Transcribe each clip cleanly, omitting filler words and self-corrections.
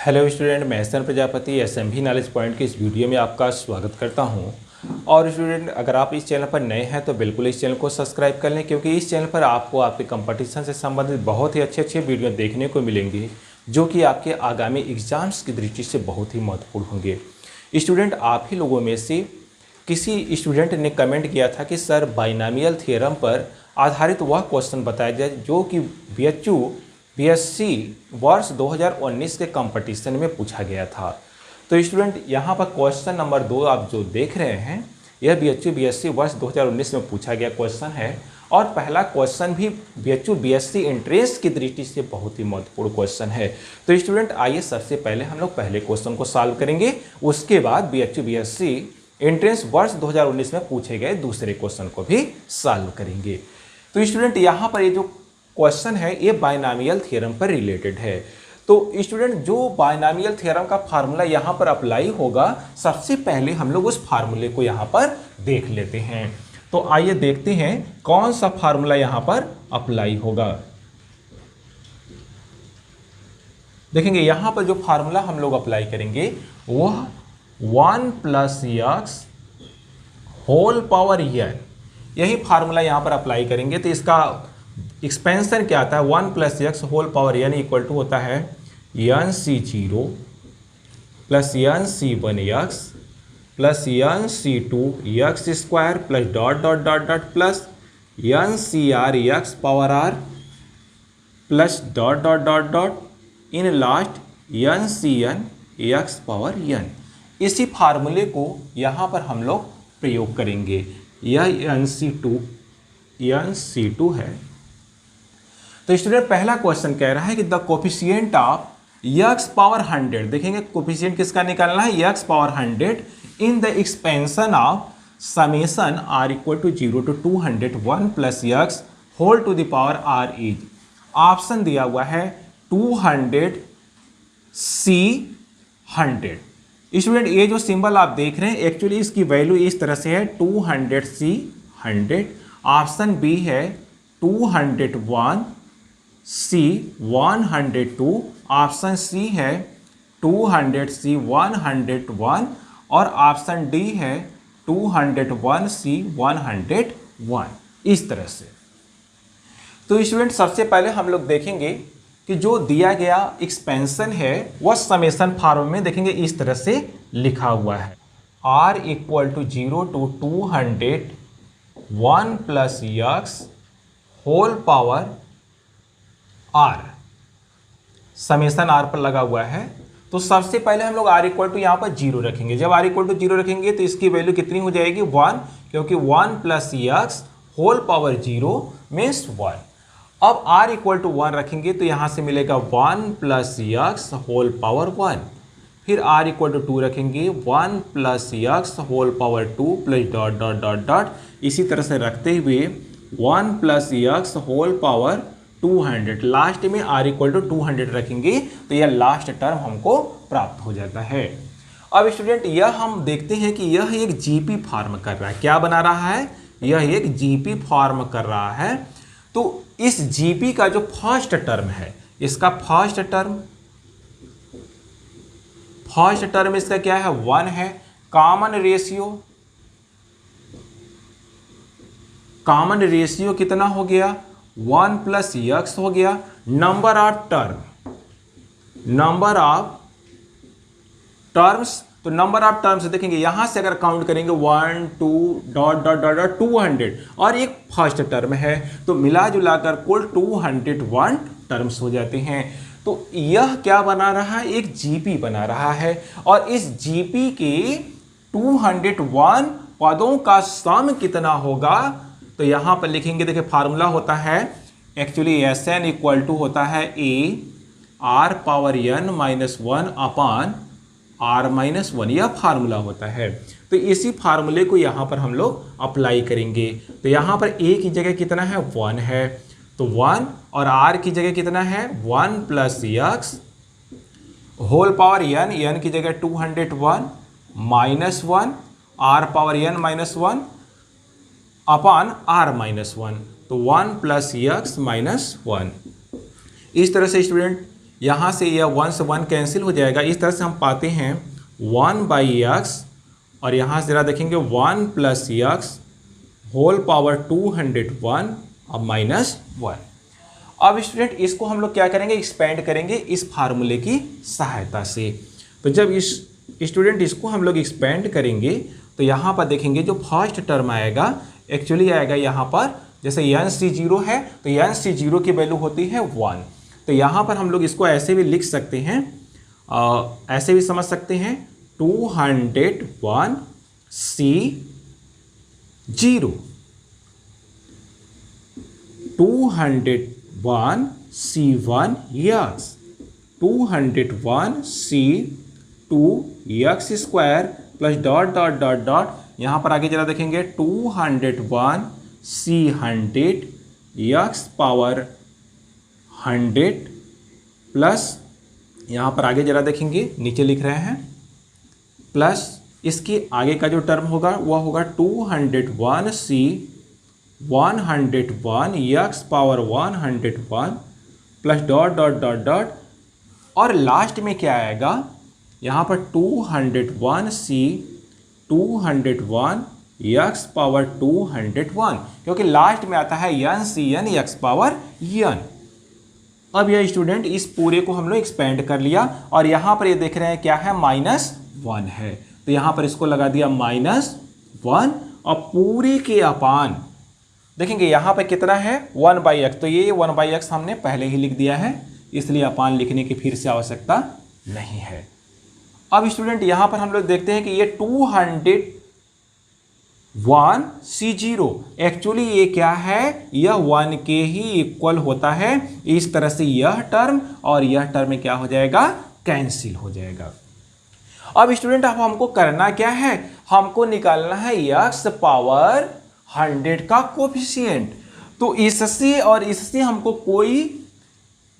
Hello student, मैं S N Prajapati SMB knowledge point की इस वीडियो में आपका स्वागत करता हूं। और स्टूडेंट, अगर आप इस चैनल पर नए हैं तो बिल्कुल इस चैनल को सब्सक्राइब कर लें, क्योंकि इस चैनल पर आपको आपके कंपटीशन से संबंधित बहुत ही अच्छे वीडियो देखने को मिलेंगे जो कि आपके आगामी एग्जाम्स की दृष्टि से बहुत ही महत्वपूर्ण होंगे। स्टूडेंट, आप ही लोगों में से किसी स्टूडेंट ने कमेंट किया था कि सर बाइनॉमियल थ्योरम पर आधारित वह क्वेश्चन बताया जाए जो कि बीएससी वर्ष 2019 के कंपटीशन में पूछा गया था। तो स्टूडेंट, यहाँ पर क्वेश्चन नंबर 2 आप जो देख रहे हैं यह बीएससी वर्ष 2019 में पूछा गया क्वेश्चन है। और पहला क्वेश्चन भी बीएससी एंट्रेंस की दृष्टि से बहुत ही महत्वपूर्ण क्वेश्चन है। तो स्टूडेंट, आइए सबसे पहले हम लोग पहले क्वेश्चन को सॉल्व करेंगे, उसके बाद बीएससी एंट्रेंस वर्ष 2019 में पूछे गए दूसरे क्वेश्चन को भी सॉल्व करेंगे। तो स्टूडेंट, यहाँ पर ये जो क्वेश्चन है ये बाइनॉमियल थ्योरम पर रिलेटेड है। तो स्टूडेंट, जो बाइनॉमियल थ्योरम का फार्मूला यहाँ पर अप्लाई होगा, सबसे पहले हम लोग उस फार्मूले को यहाँ पर देख लेते हैं। तो आइए देखते हैं कौन सा फार्मूला यहाँ पर अप्लाई होगा। देखेंगे यहाँ पर जो फार्मूला हम लोग अप्लाई करेंगे वह 1 + x होल पावर n, यही फार्मूला यहाँ पर अप्लाई करेंगे। तो इसका एक्सपेंशन क्या आता है, 1 + x whole power n equal to होता है nc0 plus nc1x plus nc2x² plus dot dot dot dot plus ncrx power r plus dot dot dot dot in last ncn x power n। इसी फार्मूले को यहाँ पर हम लोग प्रयोग करेंगे। यह nc2 है। तो स्टूडेंट, पहला क्वेश्चन कह रहा है कि the coefficient of x power 100, देखेंगे कोफिशिएंट किसका निकालना है, x power 100 in the expansion of summation r equal to 0 to 200 1 + x whole to the power r is, option दिया हुआ है 200 c 100। स्टूडेंट, ये जो सिंबल आप देख रहे हैं एक्चुअली इसकी वैल्यू इस तरह से है 200 c 100। ऑप्शन बी है 201 C 102, ऑप्शन सी है 200 C 101 और ऑप्शन डी है 201 C 101, इस तरह से। तो स्टूडेंट, सबसे पहले हम लोग देखेंगे कि जो दिया गया एक्सपेंशन है वह समेशन फॉर्म में देखेंगे इस तरह से लिखा हुआ है, r equal to 0 to 200 1 + x whole power r, summation r पर लगा हुआ है। तो सबसे पहले हम लोग r इक्वल टू यहाँ पर 0 रखेंगे। जब r इक्वल टू 0 रखेंगे तो इसकी वैल्यू कितनी हो जाएगी, 1, क्योंकि 1 + x होल पावर 0 मीन्स 1। अब r इक्वल टू 1 रखेंगे तो यहाँ से मिलेगा 1 + x होल पावर 1। फिर r इक्वल टू 2 रखेंगे 1 + x whole power 2 plus dot dot dot dot, इसी तरह से रखते हुए 1 + x होल पावर 200, लास्ट में r इक्वल टू 200 रखेंगे तो यह लास्ट टर्म हमको प्राप्त हो जाता है। अब स्टूडेंट, यह हम देखते हैं कि यह एक जीपी फॉर्म कर रहा है। क्या बना रहा है, यह एक जीपी फॉर्म कर रहा है। तो इस जीपी का जो फर्स्ट टर्म है, इसका फर्स्ट टर्म इसका क्या है, 1 है। कॉमन रेशियो कितना हो गया, 1 + x हो गया। नंबर ऑफ टर्म्स, तो नंबर ऑफ टर्म्स देखेंगे यहां से अगर काउंट करेंगे 1 2 डॉट डॉट डॉट डॉट 200 और एक फर्स्ट टर्म है, तो मिला जुलाकर कुल 201 टर्म्स हो जाते हैं। तो यह क्या बना रहा है, एक जीपी बना रहा है। और इस जीपी के 201 पदों का सम कितना होगा, तो यहां पर लिखेंगे। देखिए फार्मूला होता है एक्चुअली Sn इक्वल टू होता है a r power n - 1 upon r - 1, यह फार्मूला होता है। तो इसी फार्मूले को यहां पर हम लोग अप्लाई करेंगे। तो यहां पर a की जगह कितना है, 1 है, तो 1, और r की जगह कितना है, 1 + x होल पावर n की जगह 201 - 1 r पावर n - 1 अपान r - 1, तो 1 + x - 1। इस तरह से स्टूडेंट यहाँ से यह 1 से 1 कैंसिल हो जाएगा। इस तरह से हम पाते हैं 1/x और यहाँ से ज़रा देखेंगे 1 + x होल पावर 201 और -1। अब स्टूडेंट इसको हम लोग क्या करेंगे, एक्सपेंड करेंगे इस फार्मूले की सहायता से। तो जब इस स्टूडेंट इसको हम लोग एक्सपेंड करेंगे तो यहाँ पर देखेंगे जो फर्स्ट टर्म आएगा एक्चुअली आएगा यहाँ पर, जैसे NC0 है तो NC0 की वैल्यू होती है 1। तो यहाँ पर हम लोग इसको ऐसे भी लिख सकते हैं, ऐसे भी समझ सकते हैं 201 C0 201 C1 x 201 C2 x square plus dot dot dot dot, यहाँ पर आगे जरा देखेंगे 201 C100 x पावर 100 प्लस यहाँ पर आगे जरा देखेंगे नीचे लिख रहे हैं प्लस इसके आगे का जो टर्म होगा वह होगा 201 C 101 x power 101 plus dot dot dot dot और लास्ट में क्या आएगा यहाँ पर 201 C 201 x पावर 201, क्योंकि लास्ट में आता है NCN x पावर n। अब यह स्टूडेंट इस पूरे को हम लोग एक्सपेंड कर लिया और यहाँ पर ये देख रहे हैं क्या है -1 है, तो यहाँ पर इसको लगा दिया -1 और पूरी के अपान देखेंगे यहाँ पर कितना है 1/x, तो ये 1/x हमने पहले ही लिख दिया है, इसलिए अपान लिखने की फिर से आवश्यकता नहीं है। अब स्टूडेंट यहाँ पर हम लोग देखते हैं कि ये 201 C0 एक्चुअली ये क्या है, यह 1 के ही इक्वल होता है। इस तरह से यह टर्म और यह टर्म क्या हो जाएगा, कैंसिल हो जाएगा। अब स्टूडेंट अब हमको करना क्या है, हमको निकालना है x पावर 100 का कोफिशिएंट। तो इससे और इससे हमको कोई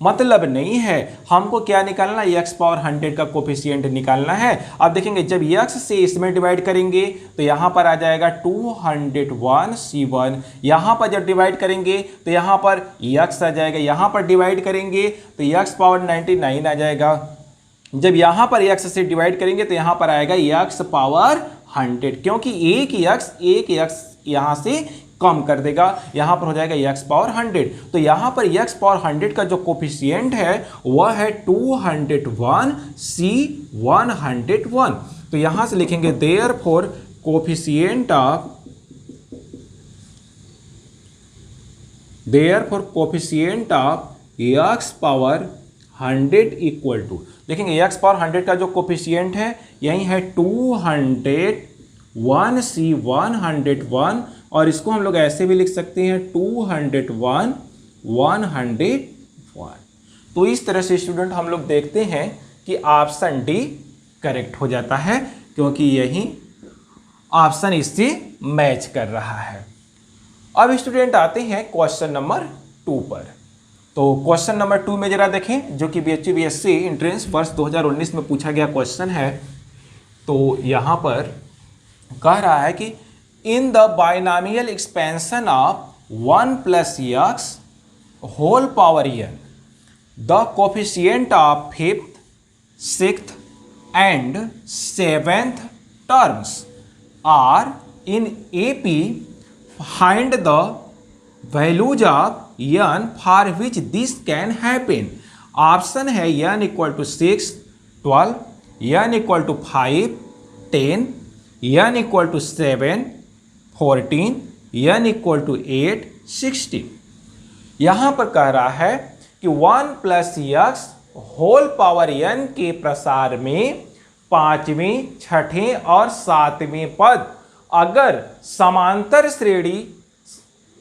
मतलब नहीं है, हमको क्या निकालना है, x पावर 100 का कोफिशिएंट निकालना है। अब देखेंगे जब x से इसमें डिवाइड करेंगे तो यहाँ पर आ जाएगा 201 C1, यहाँ पर जब डिवाइड करेंगे तो यहाँ पर x आ जाएगा, यहाँ पर डिवाइड करेंगे तो x पावर 99 आ जाएगा। जब यहाँ पर x से डिवाइड करेंगे तो यहाँ पर आएगा x पावर 100, क्योंकि एक x यहाँ से कम कर देगा, यहाँ पर हो जाएगा x पावर 100। तो यहाँ पर x पावर 100 का जो कोफिशिएंट है वह है 201 C 101। तो यहाँ से लिखेंगे therefore coefficient of x power 100 equal to, देखेंगे x पावर 100 का जो कोफिशिएंट है यही है 201 C 101 और इसको हम लोग ऐसे भी लिख सकते हैं 201 101। तो इस तरह से स्टूडेंट हम लोग देखते हैं कि ऑप्शन डी करेक्ट हो जाता है, क्योंकि यही ऑप्शन इससे मैच कर रहा है। अब स्टूडेंट आते हैं क्वेश्चन नंबर 2 पर। तो क्वेश्चन नंबर 2 में जरा देखें, जो कि BHU-BSc एंट्रेंस वर्ष 2019 में पूछा गया क्वेश्चन है। तो यहाँ पर कह रहा है कि in the binomial expansion of 1 + x whole power n the coefficient of 5th, 6th and 7th terms are in AP, find the values of n for which this can happen। Option है n = 6 12, n = 5 10, n = 7 14, n = 8 16। यहाँ पर कह रहा है कि 1 + x whole power n के प्रसार में 5वें, 6ठे और 7वें पद अगर समांतर श्रेणी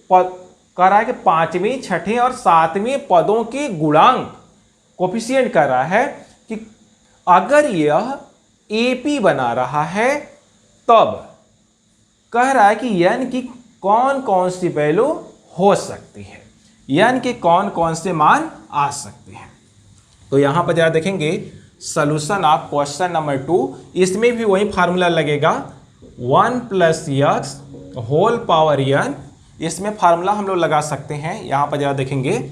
पद कह रहा है कि 5वें, 6ठे और 7वें पदों के गुणांक कोफिशिएंट कर रहा है कि अगर यह AP बना रहा है तब कह रहा है कि n की कौन कौन सी वैल्यू हो सकती है, n के कौन कौन से मान आ सकते हैं। तो यहां पर जरा देखेंगे सॉल्यूशन ऑफ क्वेश्चन नंबर 2, इसमें भी वही फार्मूला लगेगा 1 + x होल पावर n। इसमें फार्मूला हम लोग लगा सकते हैं, यहां पर जरा देखेंगे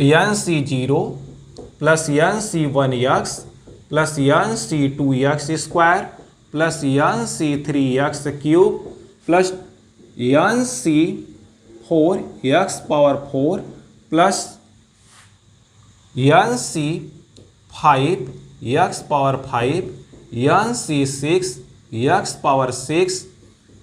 NC0 plus N C 1x plus N C 2x square plus N C 3x cube plus N C 4x power 4 plus N C 5x power 5 N C 6x power 6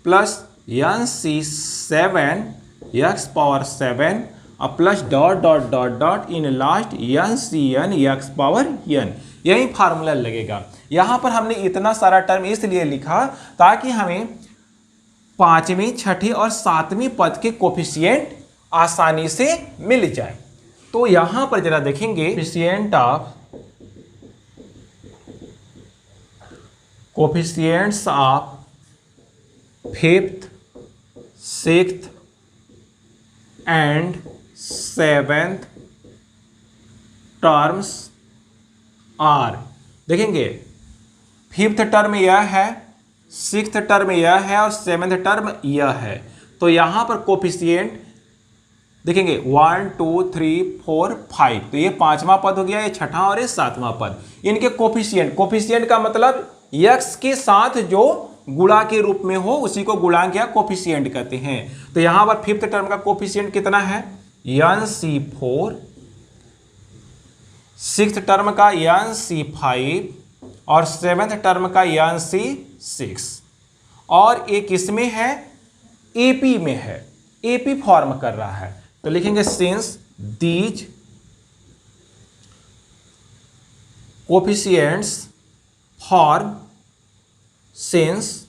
plus N C 7x power 7 और plus dot dot dot dot in last N C N X power N. यही formula लगेगा। यहां पर हमने इतना सारा term इसलिए लिखा ताकि हमें 5वीं, 6ठी और 7वीं पद के कोफिशिएंट आसानी से मिल जाए। तो यहां पर जरा देखेंगे coefficients of 5th, 6th and 7th terms are. देखेंगे 5th टर्म यह है, 6th टर्म यह है और 7th टर्म यह है। तो यहां पर कोफिशिएंट देखेंगे 1 2 3 4 5। तो ये 5वां पद हो गया, ये 6ठा और ये 7वां पद। इनके कोफिशिएंट का मतलब x के साथ जो गुणा के रूप में हो उसी को गुणांक या कोफिशिएंट कहते हैं। तो यहां पर 5th टर्म का कोफिशिएंट कितना है, nc4, 6th टर्म का nc5 और 7th टर्म का nc6। और एक इसमें है AP में है, AP फॉर्म कर रहा है। तो लिखेंगे since these coefficients form, since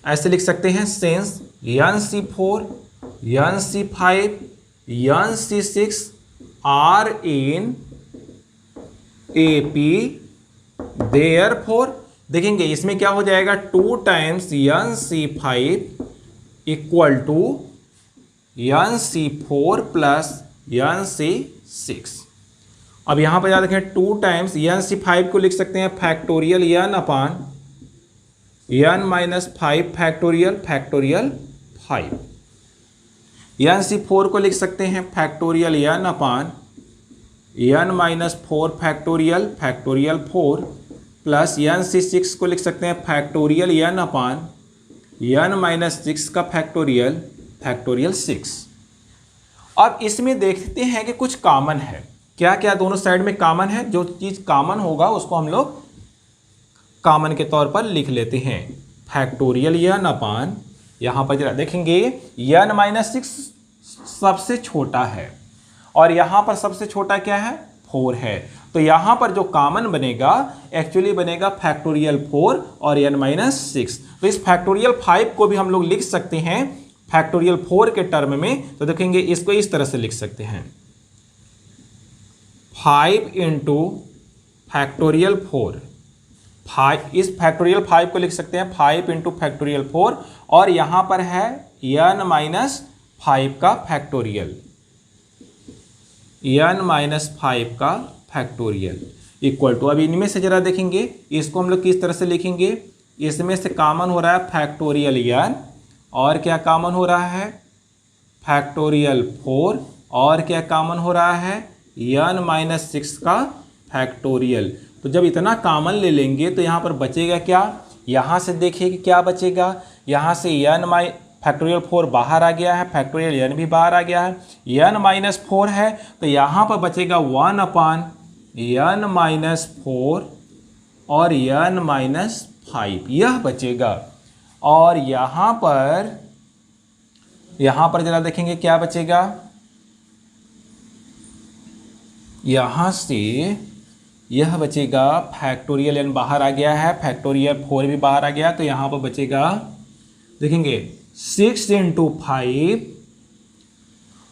ऐसे लिख सकते हैं, since nc4, nc5, nc6 are in AP, therefore देखेंगे इसमें क्या हो जाएगा 2 times nc5 equal to nc4 plus nc6। अब यहां पर याद रखें 2 टाइम्स nc5 को लिख सकते हैं फैक्टोरियल n अपान n माइनस 5 फैक्टोरियल 5। nc4 को लिख सकते हैं फैक्टोरियल n अपान n minus 4 factorial 4 plus nc6 को लिख सकते हैं फैक्टोरियल n अपान n माइनस 6 का फैक्टोरियल 6। अब इसमें देखते हैं कि कुछ कॉमन है, क्या क्या दोनों साइड में कॉमन है। जो चीज कॉमन होगा उसको हम लोग कॉमन के तौर पर लिख लेते हैं। फैक्टोरियल n अपान यहां पर जरा देखेंगे n माइनस 6 सबसे छोटा है और यहां पर सबसे छोटा क्या है 4 है। तो यहां पर जो कॉमन बनेगा एक्चुअली बनेगा फैक्टोरियल 4 और n माइनस 6। तो इस फैक्टोरियल 5 को भी हम लोग लिख सकते हैं फैक्टोरियल 4 के टर्म में। तो देखेंगे इसको इस तरह से लिख सकते हैं 5 इंटू फैक्टोरियल 4। इस फैक्टोरियल 5 को लिख सकते हैं 5 इंटू फैक्टोरियल 4 और यहां पर है n माइनस 5 का फैक्टोरियल, n माइनस 5 का फैक्टोरियल इक्वल टू। अब इनमें से जरा देखेंगे इसको हम लोग किस तरह से लिखेंगे। इसमें से कॉमन हो रहा है फैक्टोरियल n और क्या कॉमन हो रहा है फैक्टोरियल 4 और क्या कॉमन हो रहा है n माइनस 6 का फैक्टोरियल। तो जब इतना कॉमन ले लेंगे तो यहाँ पर बचेगा क्या, यहाँ से देखिए कि क्या बचेगा। यहाँ से फैक्टोरियल 4 बाहर आ गया है, फैक्टोरियल n भी बाहर आ गया है, n माइनस 4 है तो यहाँ पर बचेगा 1 अपान n माइनस 4 और n माइनस 5 यह बचेगा। और यहाँ पर जरा देखेंगे क्या बचेगा। यहाँ से यह बचेगा फैक्टोरियल n बाहर आ गया है, फैक्टोरियल 4 भी बाहर आ गया। तो यहाँ पर बचेगा देखेंगे 6 इंटू 5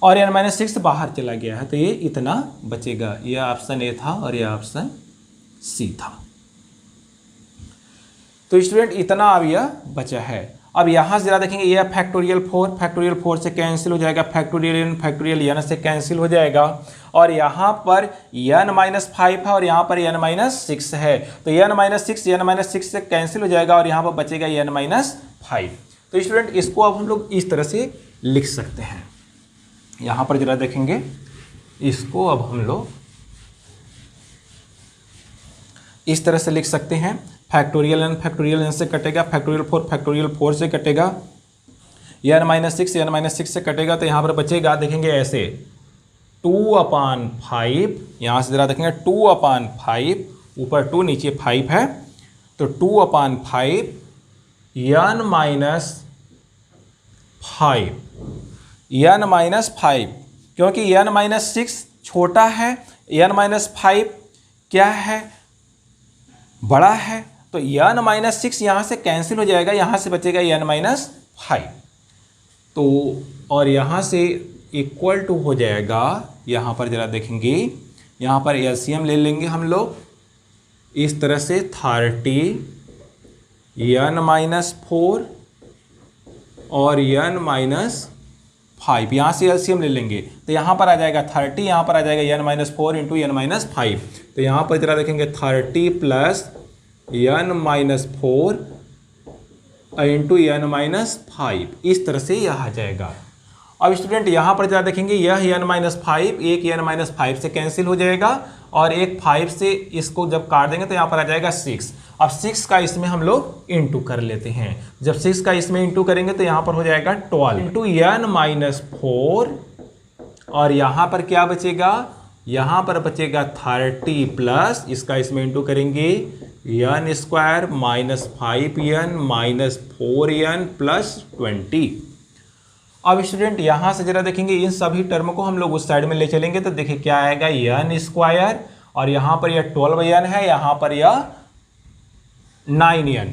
और n माइनस 6 बाहर चला गया है तो ये इतना बचेगा। यह ऑप्शन ए था और यह ऑप्शन सी था। तो स्टूडेंट इतना अब यह बचा है। अब यहां से जरा देखेंगे यह फैक्टोरियल 4 से कैंसिल हो जाएगा, फैक्टोरियल n से कैंसिल हो जाएगा और यहाँ पर n माइनस 5 है और यहाँ पर n माइनस 6 है। तो n माइनस 6 से कैंसिल हो जाएगा और यहाँ पर बचेगा n माइनस 5। तो स्टूडेंट इसको अब हम लोग इस तरह से लिख सकते हैं। यहाँ पर जरा देखेंगे इसको अब हम लोग इस तरह से लिख सकते हैं। फैक्टोरियल n से कटेगा, फैक्टोरियल 4 से कटेगा, n-6 से कटेगा, तो यहाँ पर बचेगा देखेंगे ऐसे 2/5, यहाँ से ज़रा देखेंगे 2/5, ऊपर 2 नीचे 5 है, तो 2/5 n-5, क्योंकि n-6 छोटा है, n-5 क्या है, बड़ा है, तो n-6 यहाँ से कैंसिल हो जाएगा, यहाँ से बचेगा n-5, तो और यहाँ से इक्वल टू हो जाएगा, यहाँ पर जरा देखेंगे, यहाँ पर एलसीएम ले लेंगे हम लोग इस तरह से 30 n-4 और n-5, यहाँ से एलसीएम ले लेंगे, तो यहाँ पर आ जाएगा 30, यहाँ पर आ जाएगा n-4 इंटू n-5, तो यहाँ पर जरा देखेंगे 30 प्लस n-4 इंटू n-5, इस तरह से यह आ जाएगा। अब स्टूडेंट यहाँ पर जरा देखेंगे, यह n-5 एक n-5 से कैंसिल हो जाएगा, और एक 5 से इसको जब काट देंगे तो यहाँ पर आ जाएगा 6। अब 6 का इसमें हम लोग इंटू कर लेते हैं, जब 6 का इसमें इंटू करेंगे तो यहाँ पर हो जाएगा 12 इंटू n-4, और यहाँ पर क्या बचेगा, यहाँ पर बचेगा 30 प्लस इसका इसमें इंटू करेंगे n square minus 5n minus 4n plus 20। अब स्टूडेंट यहाँ से जरा देखेंगे, इन सभी टर्म को हम लोग उस साइड में ले चलेंगे, तो देखिए क्या आएगा n स्क्वायर, और यहाँ पर यह 12n है, यहाँ पर यह 9n,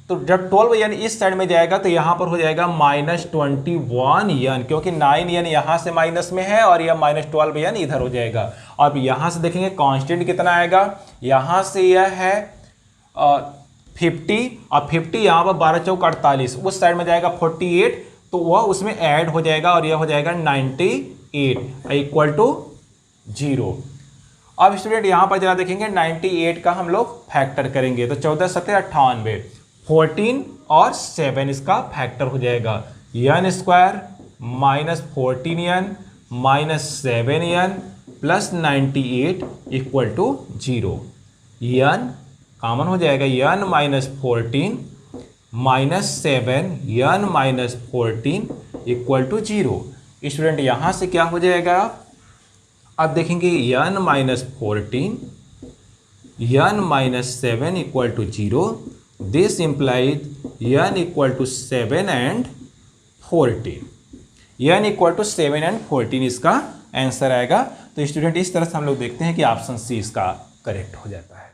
तो जब 12n इस साइड में जाएगा तो यहाँ पर हो जाएगा -21n, क्योंकि 9n यहाँ से माइनस में है और यह -12n इधर हो जाएगा। अब यहाँ से देखेंगे कांस्टेंट कितना आएगा, यहाँ से यह है 50, और 50 यहाँ पर 12 चौक 48, उस साइड में जाएगा 48, तो वह उसमें ऐड हो जाएगा और यह हो जाएगा 98 इक्वल टू 0। अब स्टूडेंट यहाँ पर जरा देखेंगे 98 का हम लोग फैक्टर करेंगे, तो 14 7 98, 14 और 7 इसका फैक्टर हो जाएगा, n square minus 14n minus 7n plus 98 equal to 0। n common हो जाएगा, n minus 14 minus 7n minus 14 equal to 0। Student यहाँ से क्या हो जाएगा, अब देखेंगे n minus 14 n minus 7 equal to 0, this implies n equal to 7 and 14, n equal to 7 and 14 इसका आंसर आएगा। तो स्टूडेंट इस तरह से हम लोग देखते हैं कि ऑप्शन सी इसका करेक्ट हो जाता है।